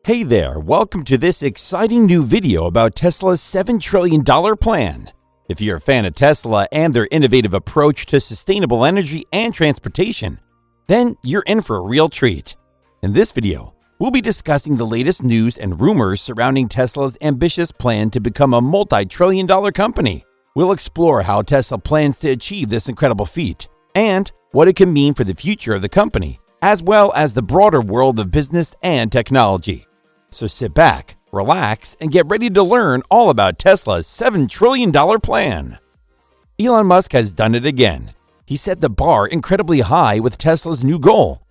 Hey there, welcome to this exciting new video about Tesla's $7 trillion plan. If you're a fan of Tesla and their innovative approach to sustainable energy and transportation, then you're in for a real treat. In this video, we'll be discussing the latest news and rumors surrounding Tesla's ambitious plan to become a multi-trillion-dollar company. We'll explore how Tesla plans to achieve this incredible feat and what it can mean for the future of the company, as well as the broader world of business and technology. So sit back, relax, and get ready to learn all about Tesla's $7 trillion plan. Elon Musk has done it again. He set the bar incredibly high with Tesla's new goal.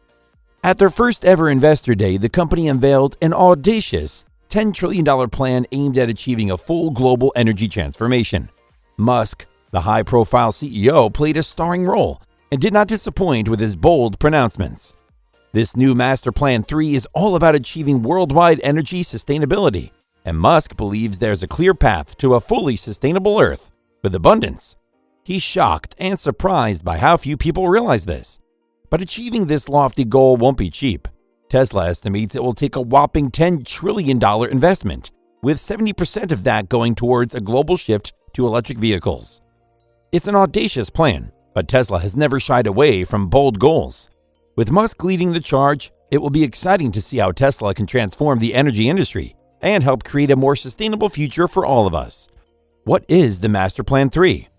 At their first ever investor day, the company unveiled an audacious $10 trillion plan aimed at achieving a full global energy transformation. Musk, the high-profile CEO, played a starring role and did not disappoint with his bold pronouncements. This new Master Plan 3 is all about achieving worldwide energy sustainability, and Musk believes there's a clear path to a fully sustainable Earth with abundance. He's shocked and surprised by how few people realize this. But achieving this lofty goal won't be cheap. Tesla estimates it will take a whopping $10 trillion investment, with 70% of that going towards a global shift to electric vehicles. It's an audacious plan, but Tesla has never shied away from bold goals. With Musk leading the charge, it will be exciting to see how Tesla can transform the energy industry and help create a more sustainable future for all of us. What is the Master Plan 3?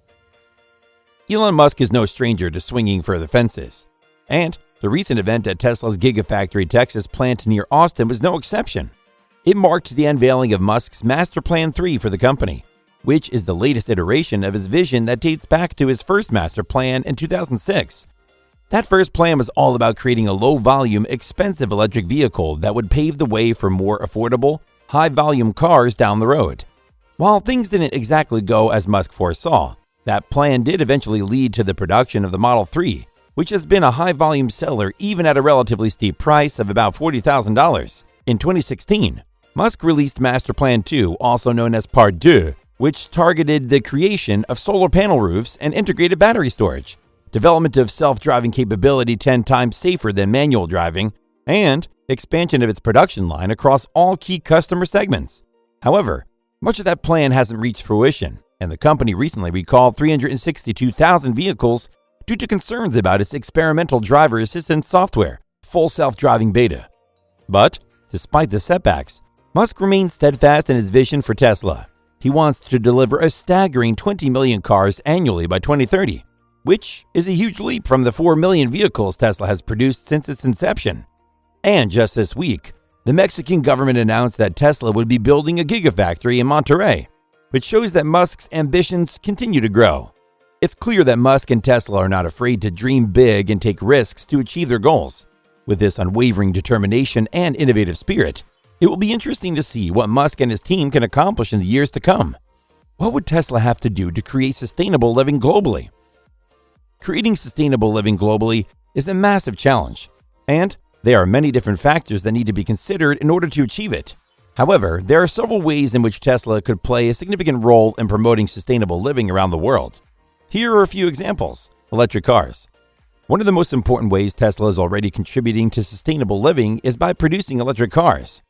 Elon Musk is no stranger to swinging for the fences, and the recent event at Tesla's Gigafactory Texas plant near Austin was no exception. It marked the unveiling of Musk's Master Plan 3 for the company, which is the latest iteration of his vision that dates back to his first master plan in 2006. That first plan was all about creating a low-volume, expensive electric vehicle that would pave the way for more affordable, high-volume cars down the road. While things didn't exactly go as Musk foresaw, that plan did eventually lead to the production of the Model 3, which has been a high-volume seller even at a relatively steep price of about $40,000. In 2016, Musk released Master Plan 2, also known as Part 2, which targeted the creation of solar panel roofs and integrated battery storage, development of self-driving capability 10 times safer than manual driving, and expansion of its production line across all key customer segments. However, much of that plan hasn't reached fruition, and the company recently recalled 362,000 vehicles due to concerns about its experimental driver assistance software, full self-driving beta. But, despite the setbacks, Musk remains steadfast in his vision for Tesla. He wants to deliver a staggering 20 million cars annually by 2030, which is a huge leap from the 4 million vehicles Tesla has produced since its inception. And just this week, the Mexican government announced that Tesla would be building a gigafactory in Monterrey, which shows that Musk's ambitions continue to grow. It's clear that Musk and Tesla are not afraid to dream big and take risks to achieve their goals. With this unwavering determination and innovative spirit, it will be interesting to see what Musk and his team can accomplish in the years to come. What would Tesla have to do to create sustainable living globally? Creating sustainable living globally is a massive challenge, and there are many different factors that need to be considered in order to achieve it. However, there are several ways in which Tesla could play a significant role in promoting sustainable living around the world. Here are a few examples. Electric cars. One of the most important ways Tesla is already contributing to sustainable living is by producing electric cars.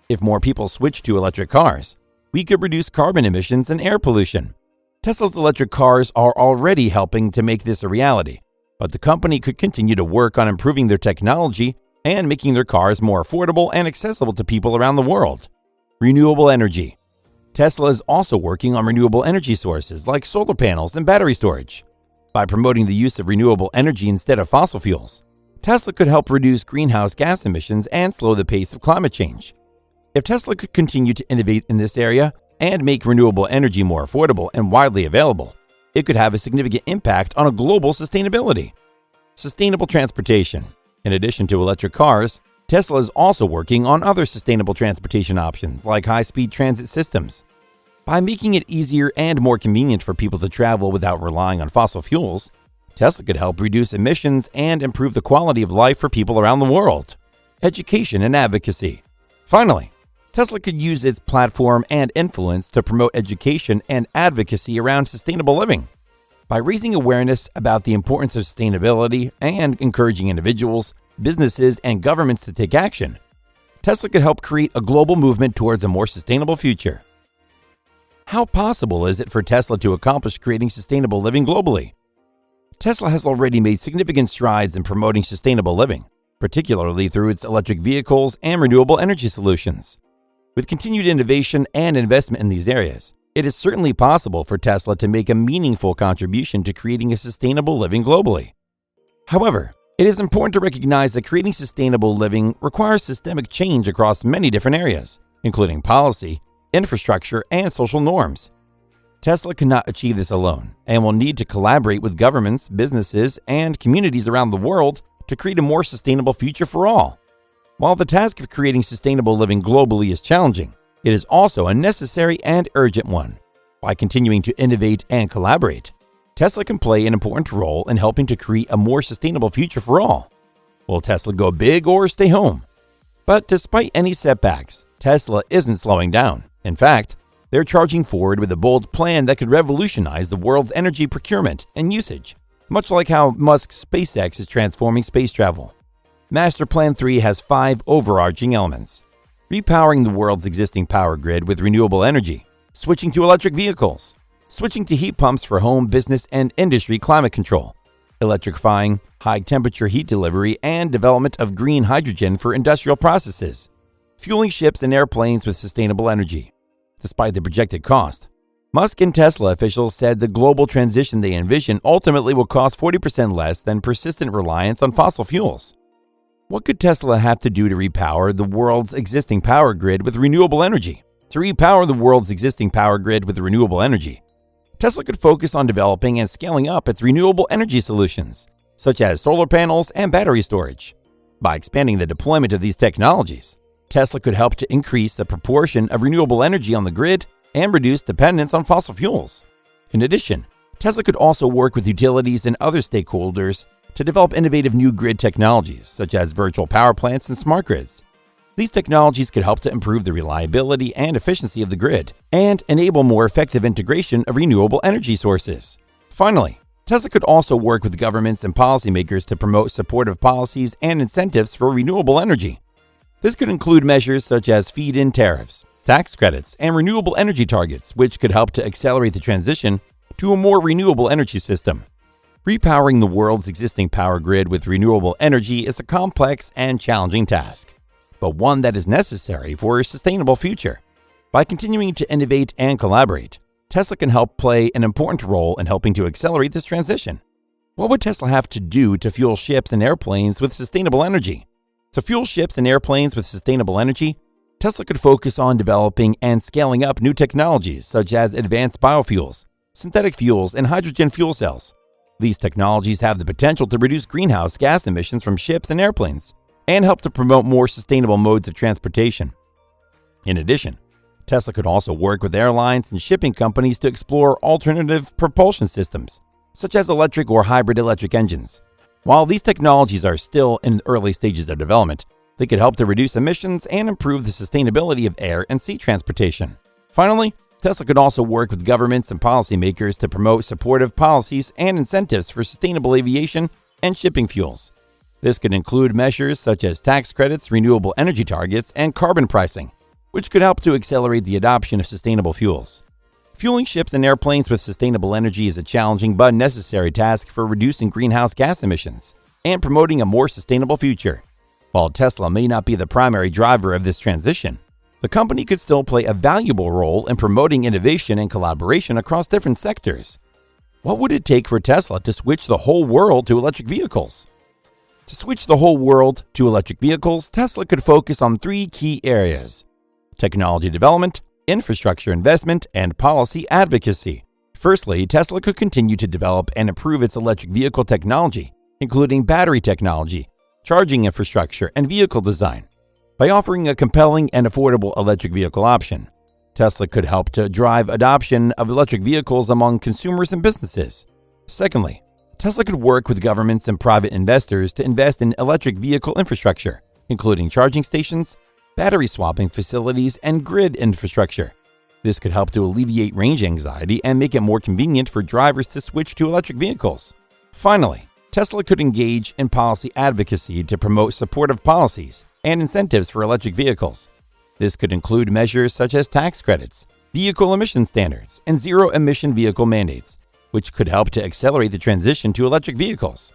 If more people switch to electric cars, we could reduce carbon emissions and air pollution. Tesla's electric cars are already helping to make this a reality, but the company could continue to work on improving their technology and making their cars more affordable and accessible to people around the world. Renewable energy. Tesla is also working on renewable energy sources like solar panels and battery storage. By promoting the use of renewable energy instead of fossil fuels, Tesla could help reduce greenhouse gas emissions and slow the pace of climate change. If Tesla could continue to innovate in this area and make renewable energy more affordable and widely available, it could have a significant impact on a global sustainability. Sustainable transportation. In addition to electric cars, Tesla is also working on other sustainable transportation options like high-speed transit systems. By making it easier and more convenient for people to travel without relying on fossil fuels, Tesla could help reduce emissions and improve the quality of life for people around the world. Education and advocacy. Finally, Tesla could use its platform and influence to promote education and advocacy around sustainable living. By raising awareness about the importance of sustainability and encouraging individuals, businesses, and governments to take action, Tesla could help create a global movement towards a more sustainable future. How possible is it for Tesla to accomplish creating sustainable living globally? Tesla has already made significant strides in promoting sustainable living, particularly through its electric vehicles and renewable energy solutions. With continued innovation and investment in these areas, it is certainly possible for Tesla to make a meaningful contribution to creating a sustainable living globally. However, it is important to recognize that creating sustainable living requires systemic change across many different areas, including policy, infrastructure, and social norms. Tesla cannot achieve this alone and will need to collaborate with governments, businesses, and communities around the world to create a more sustainable future for all. While the task of creating sustainable living globally is challenging, it is also a necessary and urgent one. By continuing to innovate and collaborate, Tesla can play an important role in helping to create a more sustainable future for all. Will Tesla go big or stay home? But despite any setbacks, Tesla isn't slowing down. In fact, they're charging forward with a bold plan that could revolutionize the world's energy procurement and usage, much like how Musk's SpaceX is transforming space travel. Master Plan 3 has 5 overarching elements: repowering the world's existing power grid with renewable energy, switching to electric vehicles, switching to heat pumps for home, business, and industry climate control, electrifying high-temperature heat delivery and development of green hydrogen for industrial processes, fueling ships and airplanes with sustainable energy. Despite the projected cost, Musk and Tesla officials said the global transition they envision ultimately will cost 40% less than persistent reliance on fossil fuels. What could Tesla have to do to repower the world's existing power grid with renewable energy? To repower the world's existing power grid with renewable energy, Tesla could focus on developing and scaling up its renewable energy solutions, such as solar panels and battery storage. By expanding the deployment of these technologies, Tesla could help to increase the proportion of renewable energy on the grid and reduce dependence on fossil fuels. In addition, Tesla could also work with utilities and other stakeholders to develop innovative new grid technologies, such as virtual power plants and smart grids. These technologies could help to improve the reliability and efficiency of the grid and enable more effective integration of renewable energy sources. Finally, Tesla could also work with governments and policymakers to promote supportive policies and incentives for renewable energy. This could include measures such as feed-in tariffs, tax credits, and renewable energy targets, which could help to accelerate the transition to a more renewable energy system. Repowering the world's existing power grid with renewable energy is a complex and challenging task, but one that is necessary for a sustainable future. By continuing to innovate and collaborate, Tesla can help play an important role in helping to accelerate this transition. What would Tesla have to do to fuel ships and airplanes with sustainable energy? To fuel ships and airplanes with sustainable energy, Tesla could focus on developing and scaling up new technologies such as advanced biofuels, synthetic fuels, and hydrogen fuel cells. These technologies have the potential to reduce greenhouse gas emissions from ships and airplanes and help to promote more sustainable modes of transportation. In addition, Tesla could also work with airlines and shipping companies to explore alternative propulsion systems, such as electric or hybrid electric engines. While these technologies are still in the early stages of development, they could help to reduce emissions and improve the sustainability of air and sea transportation. Finally, Tesla could also work with governments and policymakers to promote supportive policies and incentives for sustainable aviation and shipping fuels. This could include measures such as tax credits, renewable energy targets, and carbon pricing, which could help to accelerate the adoption of sustainable fuels. Fueling ships and airplanes with sustainable energy is a challenging but necessary task for reducing greenhouse gas emissions and promoting a more sustainable future. While Tesla may not be the primary driver of this transition, the company could still play a valuable role in promoting innovation and collaboration across different sectors. What would it take for Tesla to switch the whole world to electric vehicles? To switch the whole world to electric vehicles, Tesla could focus on 3 key areas: technology development, infrastructure investment, and policy advocacy. Firstly, Tesla could continue to develop and improve its electric vehicle technology, including battery technology, charging infrastructure, and vehicle design. By offering a compelling and affordable electric vehicle option, Tesla could help to drive adoption of electric vehicles among consumers and businesses. Secondly, Tesla could work with governments and private investors to invest in electric vehicle infrastructure, including charging stations, battery swapping facilities, and grid infrastructure. This could help to alleviate range anxiety and make it more convenient for drivers to switch to electric vehicles. Finally, Tesla could engage in policy advocacy to promote supportive policies and incentives for electric vehicles. This could include measures such as tax credits, vehicle emission standards, and zero-emission vehicle mandates, which could help to accelerate the transition to electric vehicles.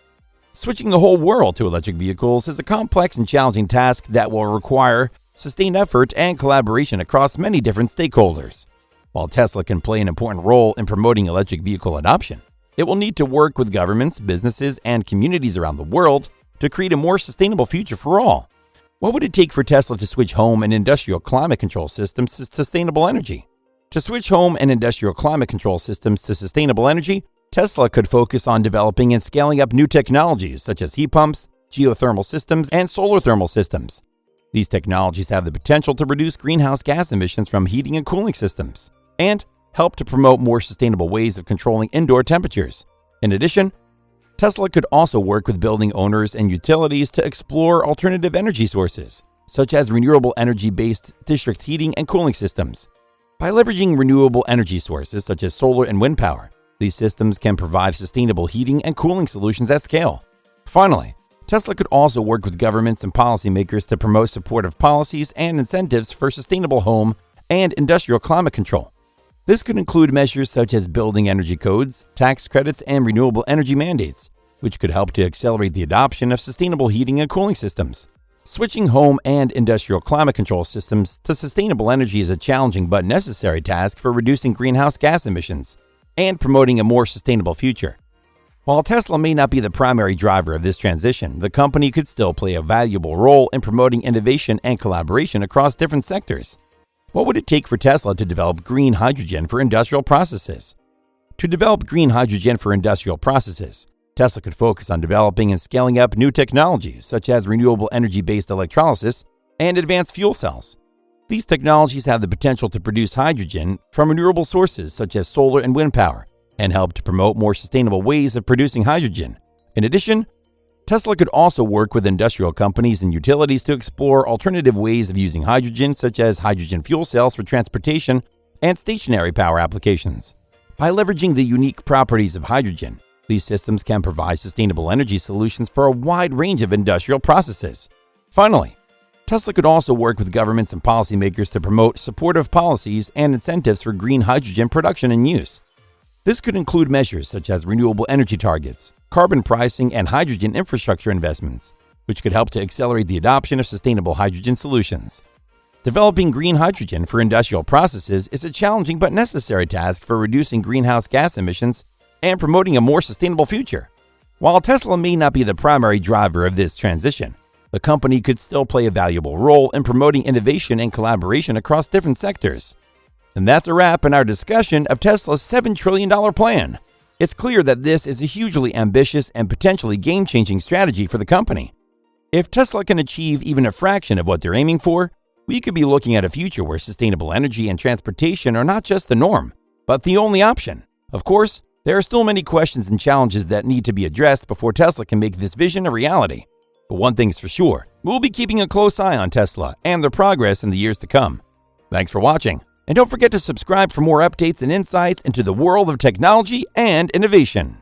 Switching the whole world to electric vehicles is a complex and challenging task that will require sustained effort and collaboration across many different stakeholders. While Tesla can play an important role in promoting electric vehicle adoption, it will need to work with governments, businesses, and communities around the world to create a more sustainable future for all. What would it take for Tesla to switch home and industrial climate control systems to sustainable energy? To switch home and industrial climate control systems to sustainable energy, Tesla could focus on developing and scaling up new technologies such as heat pumps, geothermal systems, and solar thermal systems. These technologies have the potential to reduce greenhouse gas emissions from heating and cooling systems and help to promote more sustainable ways of controlling indoor temperatures. In addition, Tesla could also work with building owners and utilities to explore alternative energy sources, such as renewable energy-based district heating and cooling systems. By leveraging renewable energy sources such as solar and wind power, these systems can provide sustainable heating and cooling solutions at scale. Finally, Tesla could also work with governments and policymakers to promote supportive policies and incentives for sustainable home and industrial climate control. This could include measures such as building energy codes, tax credits, and renewable energy mandates, which could help to accelerate the adoption of sustainable heating and cooling systems. Switching home and industrial climate control systems to sustainable energy is a challenging but necessary task for reducing greenhouse gas emissions and promoting a more sustainable future. While Tesla may not be the primary driver of this transition, the company could still play a valuable role in promoting innovation and collaboration across different sectors. What would it take for Tesla to develop green hydrogen for industrial processes? To develop green hydrogen for industrial processes, Tesla could focus on developing and scaling up new technologies such as renewable energy-based electrolysis and advanced fuel cells. These technologies have the potential to produce hydrogen from renewable sources such as solar and wind power and help to promote more sustainable ways of producing hydrogen. In addition, Tesla could also work with industrial companies and utilities to explore alternative ways of using hydrogen, such as hydrogen fuel cells for transportation and stationary power applications. By leveraging the unique properties of hydrogen, these systems can provide sustainable energy solutions for a wide range of industrial processes. Finally, Tesla could also work with governments and policymakers to promote supportive policies and incentives for green hydrogen production and use. This could include measures such as renewable energy targets, carbon pricing, and hydrogen infrastructure investments, which could help to accelerate the adoption of sustainable hydrogen solutions. Developing green hydrogen for industrial processes is a challenging but necessary task for reducing greenhouse gas emissions and promoting a more sustainable future. While Tesla may not be the primary driver of this transition, the company could still play a valuable role in promoting innovation and collaboration across different sectors. And that's a wrap in our discussion of Tesla's $7 trillion plan. It's clear that this is a hugely ambitious and potentially game-changing strategy for the company. If Tesla can achieve even a fraction of what they're aiming for, we could be looking at a future where sustainable energy and transportation are not just the norm, but the only option. Of course, there are still many questions and challenges that need to be addressed before Tesla can make this vision a reality. But one thing's for sure, we'll be keeping a close eye on Tesla and their progress in the years to come. Thanks for watching. And don't forget to subscribe for more updates and insights into the world of technology and innovation.